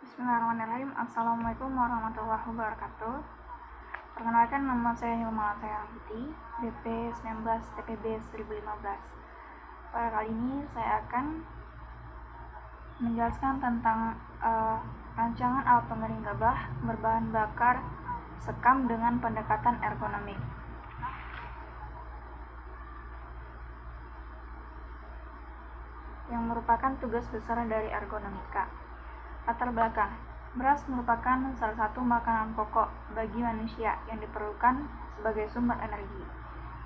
Bismillahirrahmanirrahim. Assalamualaikum warahmatullahi wabarakatuh. Perkenalkan, nama saya Hilma Sayanti, BP 19 TPB 1015. Pada kali ini saya akan menjelaskan tentang rancangan alat pengering gabah berbahan bakar sekam dengan pendekatan ergonomik. Yang merupakan tugas besar dari ergonomika. Latar belakang. Beras merupakan salah satu makanan pokok bagi manusia yang diperlukan sebagai sumber energi,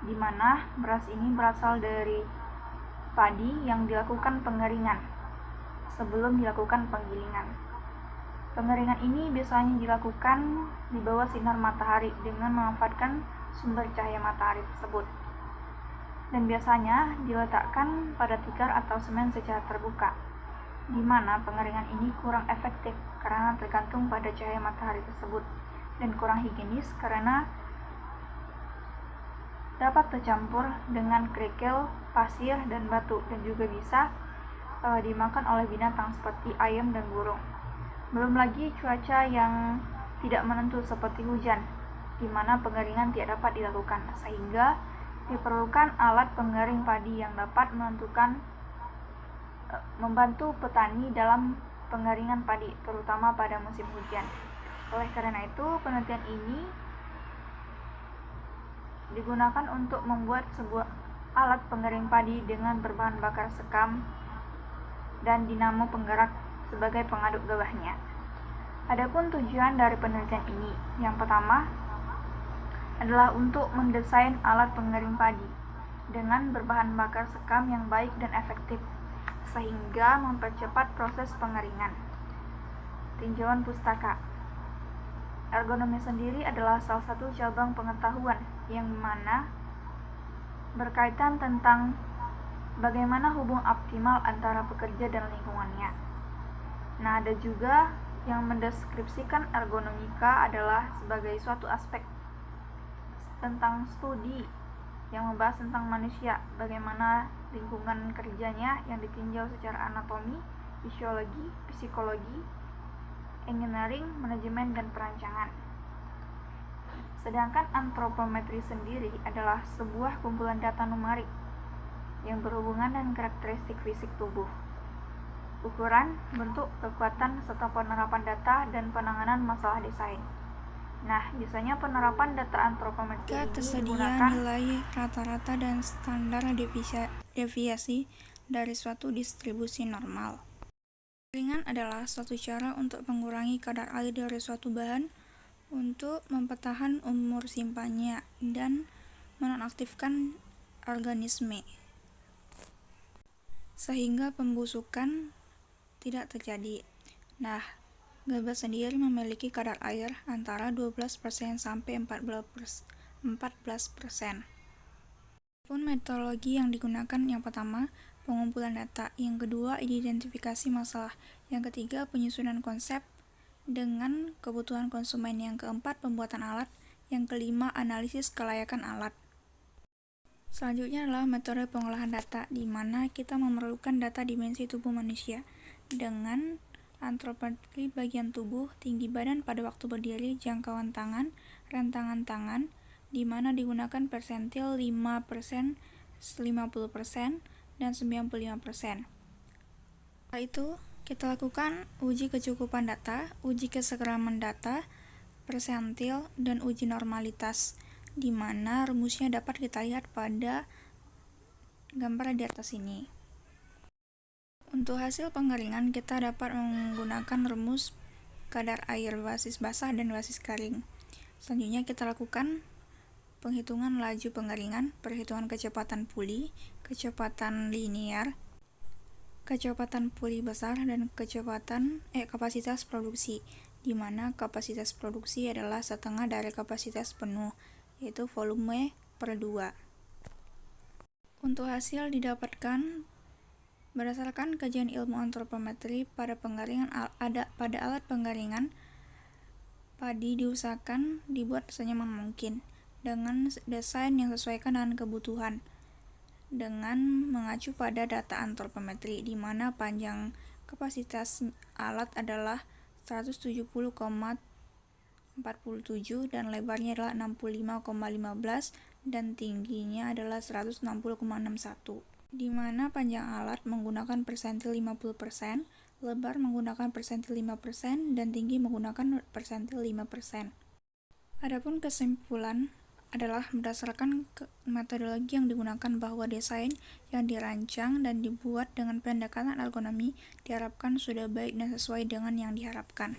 di mana beras ini berasal dari padi yang dilakukan pengeringan sebelum dilakukan penggilingan. Pengeringan ini biasanya dilakukan di bawah sinar matahari dengan memanfaatkan sumber cahaya matahari tersebut, dan biasanya diletakkan pada tikar atau semen secara terbuka, di mana pengeringan ini kurang efektif karena tergantung pada cahaya matahari tersebut, dan kurang higienis karena dapat tercampur dengan kerikil, pasir, dan batu, dan juga bisa dimakan oleh binatang seperti ayam dan burung. Belum lagi cuaca yang tidak menentu seperti hujan, di mana pengeringan tidak dapat dilakukan, sehingga diperlukan alat pengering padi yang dapat membantu petani dalam pengeringan padi, terutama pada musim hujan. Oleh karena itu, penelitian ini digunakan untuk membuat sebuah alat pengering padi dengan berbahan bakar sekam dan dinamo penggerak sebagai pengaduk gabahnya. Adapun tujuan dari penelitian ini, yang pertama adalah untuk mendesain alat pengering padi dengan berbahan bakar sekam yang baik dan efektif, sehingga mempercepat proses pengeringan. Tinjauan pustaka. Ergonomi sendiri adalah salah satu cabang pengetahuan yang mana berkaitan tentang bagaimana hubungan optimal antara pekerja dan lingkungannya. Nah, ada juga yang mendeskripsikan ergonomika adalah sebagai suatu aspek tentang studi yang membahas tentang manusia, bagaimana lingkungan kerjanya yang ditinjau secara anatomi, fisiologi, psikologi, engineering, manajemen, dan perancangan. Sedangkan antropometri sendiri adalah sebuah kumpulan data numerik yang berhubungan dengan karakteristik fisik tubuh, ukuran, bentuk, kekuatan, serta penerapan data dan penanganan masalah desain. Nah, biasanya penerapan data antropometri ini Ketersediaan digunakan nilai rata-rata dan standar deviasi dari suatu distribusi normal. Pengeringan adalah suatu cara untuk mengurangi kadar air dari suatu bahan untuk mempertahankan umur simpannya dan menonaktifkan organisme, sehingga pembusukan tidak terjadi. Nah, gabah sendiri memiliki kadar air antara 12% sampai 14%. Pun metodologi yang digunakan, yang pertama, pengumpulan data, yang kedua, identifikasi masalah, yang ketiga, penyusunan konsep dengan kebutuhan konsumen, yang keempat, pembuatan alat, yang kelima, analisis kelayakan alat. Selanjutnya adalah metode pengolahan data, di mana kita memerlukan data dimensi tubuh manusia dengan antropometri bagian tubuh, tinggi badan pada waktu berdiri, jangkauan tangan, rentangan tangan, di mana digunakan persentil 5%, 50%, dan 95%. Setelah itu, kita lakukan uji kecukupan data, uji kesegeraman data, persentil, dan uji normalitas, di mana rumusnya dapat kita lihat pada gambar di atas ini. Untuk hasil pengeringan, kita dapat menggunakan rumus kadar air basis basah dan basis kering. Selanjutnya kita lakukan penghitungan laju pengeringan, perhitungan kecepatan puli, kecepatan linear, kecepatan puli besar, dan kapasitas produksi, di mana kapasitas produksi adalah setengah dari kapasitas penuh, yaitu volume per 2. Untuk hasil didapatkan berdasarkan kajian ilmu antropometri pada alat pengeringan padi diusahakan dibuat senyaman mungkin dengan desain yang sesuaikan dengan kebutuhan, dengan mengacu pada data antropometri, di mana panjang kapasitas alat adalah 170,47 dan lebarnya adalah 65,15 dan tingginya adalah 160,61, di mana panjang alat menggunakan persentil 50%, lebar menggunakan persentil 5%, dan tinggi menggunakan persentil 5%. Adapun kesimpulan adalah berdasarkan metodologi yang digunakan bahwa desain yang dirancang dan dibuat dengan pendekatan ergonomi diharapkan sudah baik dan sesuai dengan yang diharapkan.